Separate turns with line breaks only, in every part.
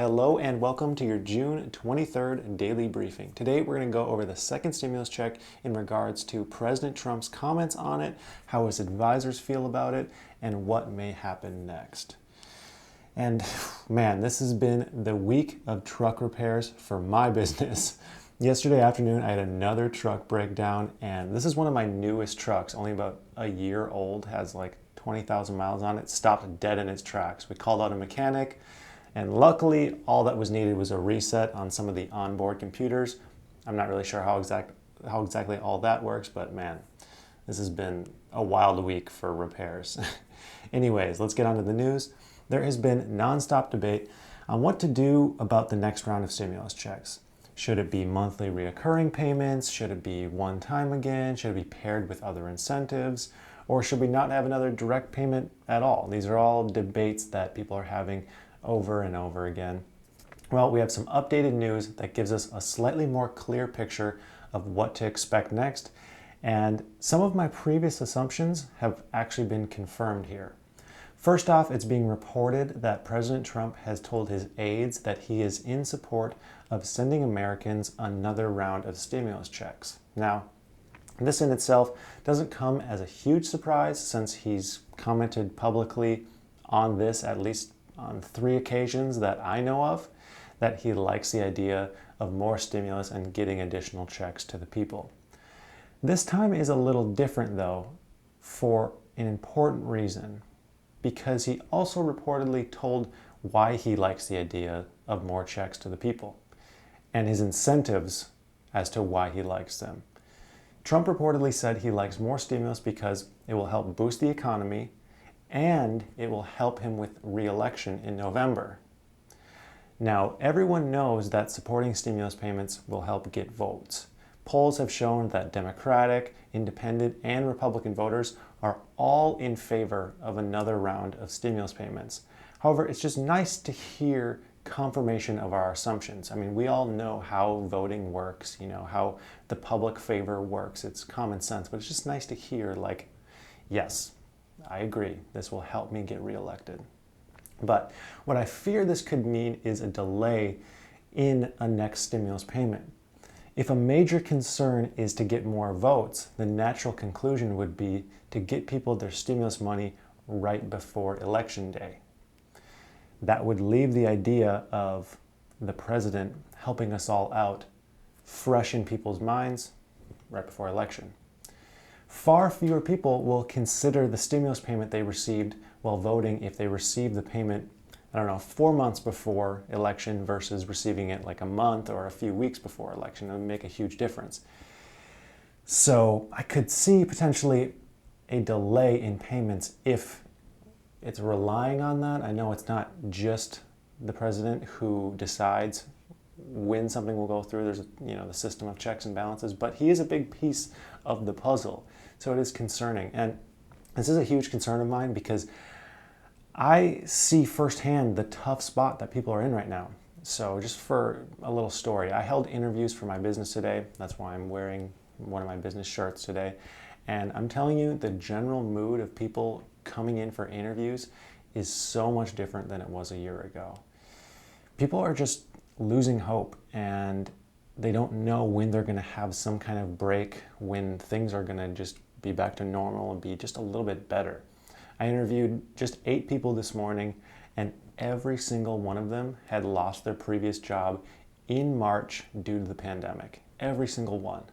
Hello and welcome to your June 23rd daily briefing. Today we're going to go over the second stimulus check in regards to President Trump's comments on it, how his advisors feel about it, and what may happen next. And man, this has been the week of truck repairs for my business. Yesterday afternoon I had another truck breakdown, and this is one of my newest trucks, only about a year old, has like 20,000 miles on it, stopped dead in its tracks. We called out a mechanic, and luckily all that was needed was a reset on some of the onboard computers. I'm not really sure how exactly all that works, but man, this has been a wild week for repairs. Anyways, let's get on to the news. There has been nonstop debate on what to do about the next round of stimulus checks. Should it be monthly reoccurring payments? Should it be one time again? Should it be paired with other incentives? Or should we not have another direct payment at all? These are all debates that people are having over and over again. Well, we have some updated news that gives us a slightly more clear picture of what to expect next, and some of my previous assumptions have actually been confirmed here. First off, it's being reported that President Trump has told his aides that he is in support of sending Americans another round of stimulus checks. Now, this in itself doesn't come as a huge surprise, since he's commented publicly on this at least on 3 occasions that I know of, that he likes the idea of more stimulus and getting additional checks to the people. This time is a little different though, for an important reason, because he also reportedly told why he likes the idea of more checks to the people, and his incentives as to why he likes them. Trump reportedly said he likes more stimulus because it will help boost the economy and it will help him with re-election in November. Now, everyone knows that supporting stimulus payments will help get votes. Polls have shown that Democratic, Independent, and Republican voters are all in favor of another round of stimulus payments. However, it's just nice to hear confirmation of our assumptions. I mean, we all know how voting works, how the public favor works. It's common sense, but it's just nice to hear, like, yes, I agree, this will help me get reelected. But what I fear this could mean is a delay in a next stimulus payment. If a major concern is to get more votes, the natural conclusion would be to get people their stimulus money right before Election Day. That would leave the idea of the president helping us all out fresh in people's minds right before election. Far fewer people will consider the stimulus payment they received while voting if they received the payment, 4 months before election versus receiving it like a month or a few weeks before election. It would make a huge difference. So I could see potentially a delay in payments if it's relying on that. I know it's not just the president who decides when something will go through. There's the system of checks and balances, but he is a big piece of the puzzle. So it is concerning. And this is a huge concern of mine because I see firsthand the tough spot that people are in right now. So just for a little story, I held interviews for my business today. That's why I'm wearing one of my business shirts today. And I'm telling you, the general mood of people coming in for interviews is so much different than it was a year ago. People are just losing hope, and they don't know when they're going to have some kind of break, when things are going to just be back to normal and be just a little bit better. I interviewed just 8 people this morning, and every single one of them had lost their previous job in March due to the pandemic. Every single one.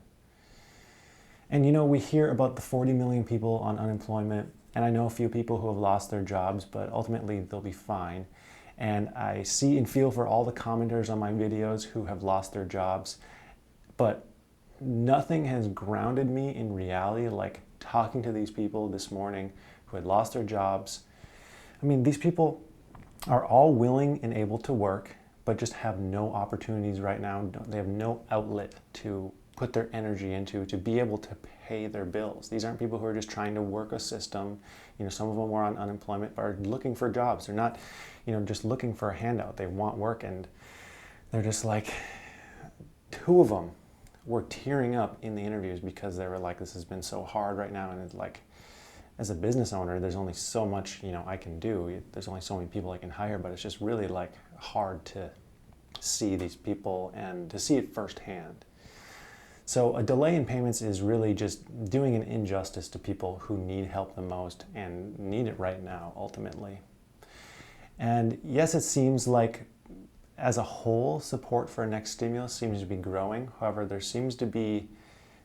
And we hear about the 40 million people on unemployment, and I know a few people who have lost their jobs, but ultimately they'll be fine. And I see and feel for all the commenters on my videos who have lost their jobs, but nothing has grounded me in reality like talking to these people this morning who had lost their jobs. I mean, these people are all willing and able to work, but just have no opportunities right now. They have no outlet to put their energy into to be able to pay their bills. These aren't people who are just trying to work a system. Some of them are on unemployment, but are looking for jobs. They're not, just looking for a handout. They want work, and they're just like, 2 of them were tearing up in the interviews because they were like, this has been so hard right now. And it's like, as a business owner, there's only so much, I can do. There's only so many people I can hire, but it's just really like hard to see these people and to see it firsthand. So a delay in payments is really just doing an injustice to people who need help the most and need it right now, ultimately. And yes, it seems like as a whole, support for a next stimulus seems to be growing. However, there seems to be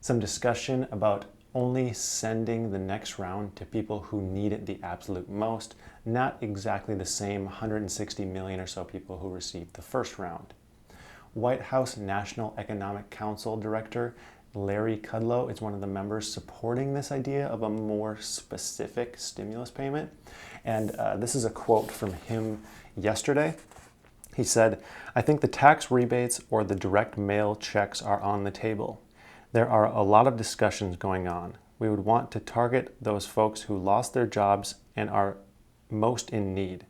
some discussion about only sending the next round to people who need it the absolute most, not exactly the same 160 million or so people who received the first round. White House National Economic Council Director Larry Kudlow is one of the members supporting this idea of a more specific stimulus payment. And this is a quote from him yesterday. He said, "I think the tax rebates or the direct mail checks are on the table. There are a lot of discussions going on. We would want to target those folks who lost their jobs and are most in need."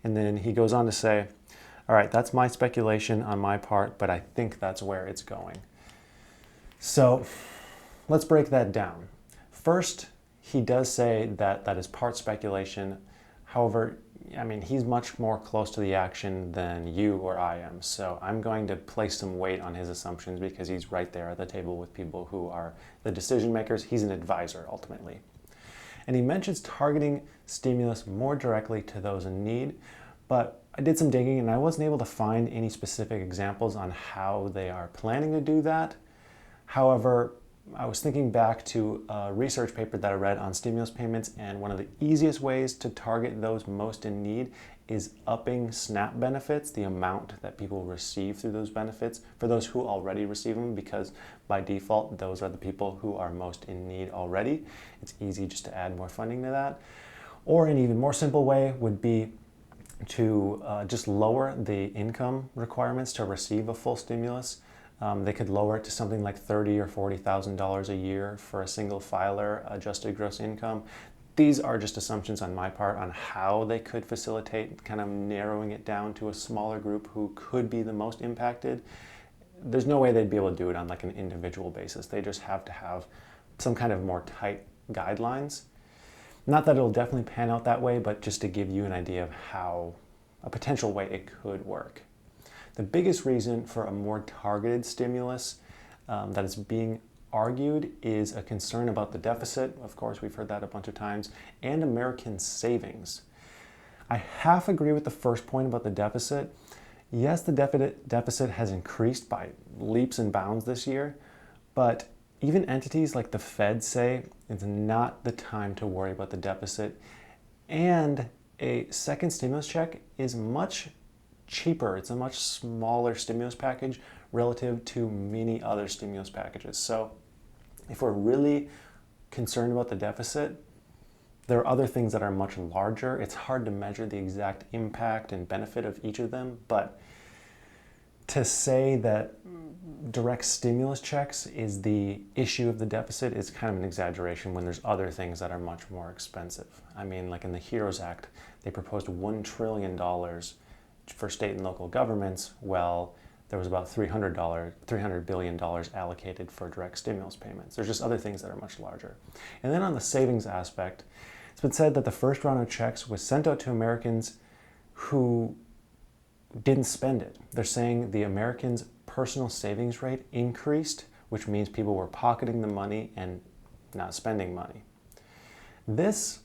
And then he goes on to say, "All right, that's my speculation on my part, but I think that's where it's going." So let's break that down. First, he does say that that is part speculation. However, I mean, he's much more close to the action than you or I am. So I'm going to place some weight on his assumptions because he's right there at the table with people who are the decision makers. He's an advisor, ultimately. And he mentions targeting stimulus more directly to those in need. But I did some digging and I wasn't able to find any specific examples on how they are planning to do that. However, I was thinking back to a research paper that I read on stimulus payments, and one of the easiest ways to target those most in need is upping SNAP benefits, the amount that people receive through those benefits for those who already receive them, because by default, those are the people who are most in need already. It's easy just to add more funding to that. Or an even more simple way would be to just lower the income requirements to receive a full stimulus. They could lower it to something like $30,000 or $40,000 a year for a single filer adjusted gross income. These are just assumptions on my part on how they could facilitate kind of narrowing it down to a smaller group who could be the most impacted. There's no way they'd be able to do it on like an individual basis. They just have to have some kind of more tight guidelines. Not that it'll definitely pan out that way, but just to give you an idea of how a potential way it could work. The biggest reason for a more targeted stimulus that is being argued is a concern about the deficit. Of course, we've heard that a bunch of times, and American savings. I half agree with the first point about the deficit. Yes, the deficit has increased by leaps and bounds this year, but even entities like the Fed say it's not the time to worry about the deficit, and a second stimulus check is much cheaper. It's a much smaller stimulus package relative to many other stimulus packages. So if we're really concerned about the deficit, there are other things that are much larger. It's hard to measure the exact impact and benefit of each of them, but to say that direct stimulus checks is the issue of the deficit is kind of an exaggeration when there's other things that are much more expensive. I mean, like in the HEROES Act, they proposed $1 trillion for state and local governments. Well, there was about $300 billion allocated for direct stimulus payments. There's just other things that are much larger. And then on the savings aspect, it's been said that the first round of checks was sent out to Americans who didn't spend it. They're saying the Americans' personal savings rate increased, which means people were pocketing the money and not spending money. This,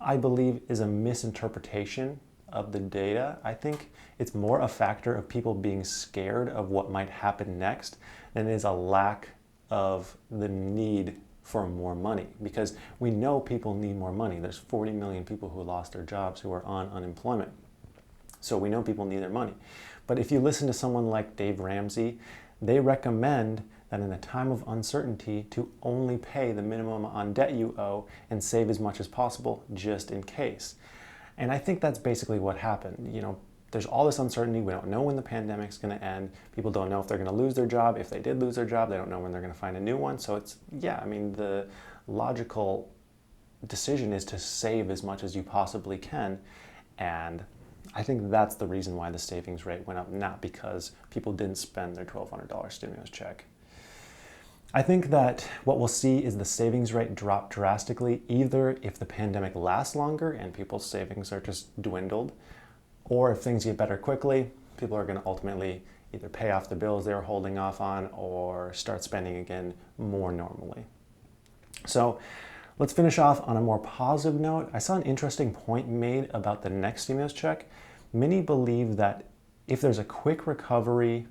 I believe, is a misinterpretation of the data. I think it's more a factor of people being scared of what might happen next than it is a lack of the need for more money, because we know people need more money. There's 40 million people who lost their jobs who are on unemployment. So we know people need their money. But if you listen to someone like Dave Ramsey, they recommend that in a time of uncertainty to only pay the minimum on debt you owe and save as much as possible just in case. And I think that's basically what happened. You know, there's all this uncertainty. We don't know when the pandemic's going to end. People don't know if they're going to lose their job. If they did lose their job, they don't know when they're going to find a new one. So it's, yeah, I mean, the logical decision is to save as much as you possibly can. And I think that's the reason why the savings rate went up, not because people didn't spend their $1,200 stimulus check. I think that what we'll see is the savings rate drop drastically, either if the pandemic lasts longer and people's savings are just dwindled, or if things get better quickly. people are going to ultimately either pay off the bills they were holding off on or start spending again more normally. So let's finish off on a more positive note. I saw an interesting point made about the next stimulus check. Many believe that if there's a quick recovery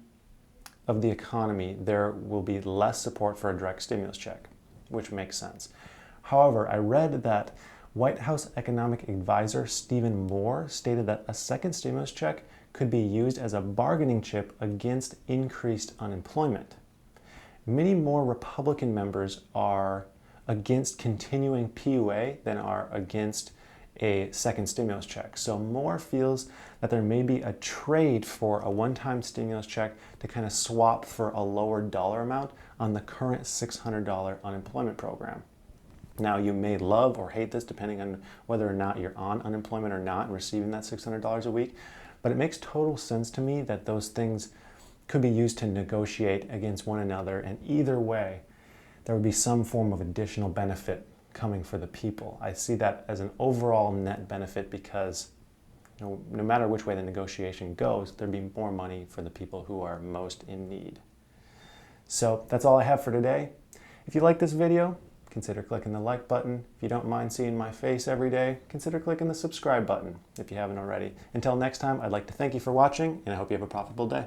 of the economy, there will be less support for a direct stimulus check, which makes sense. However, I read that White House economic advisor Stephen Maher stated that a second stimulus check could be used as a bargaining chip against increased unemployment. Many more Republican members are against continuing PUA than are against a second stimulus check. So Maher feels that there may be a trade for a one-time stimulus check to kind of swap for a lower dollar amount on the current $600 unemployment program. Now, you may love or hate this depending on whether or not you're on unemployment or not and receiving that $600 a week, but it makes total sense to me that those things could be used to negotiate against one another, and either way, there would be some form of additional benefit coming for the people. I see that as an overall net benefit because no matter which way the negotiation goes, there'd be more money for the people who are most in need. So that's all I have for today. If you like this video, consider clicking the like button. If you don't mind seeing my face every day, consider clicking the subscribe button if you haven't already. Until next time, I'd like to thank you for watching, and I hope you have a profitable day.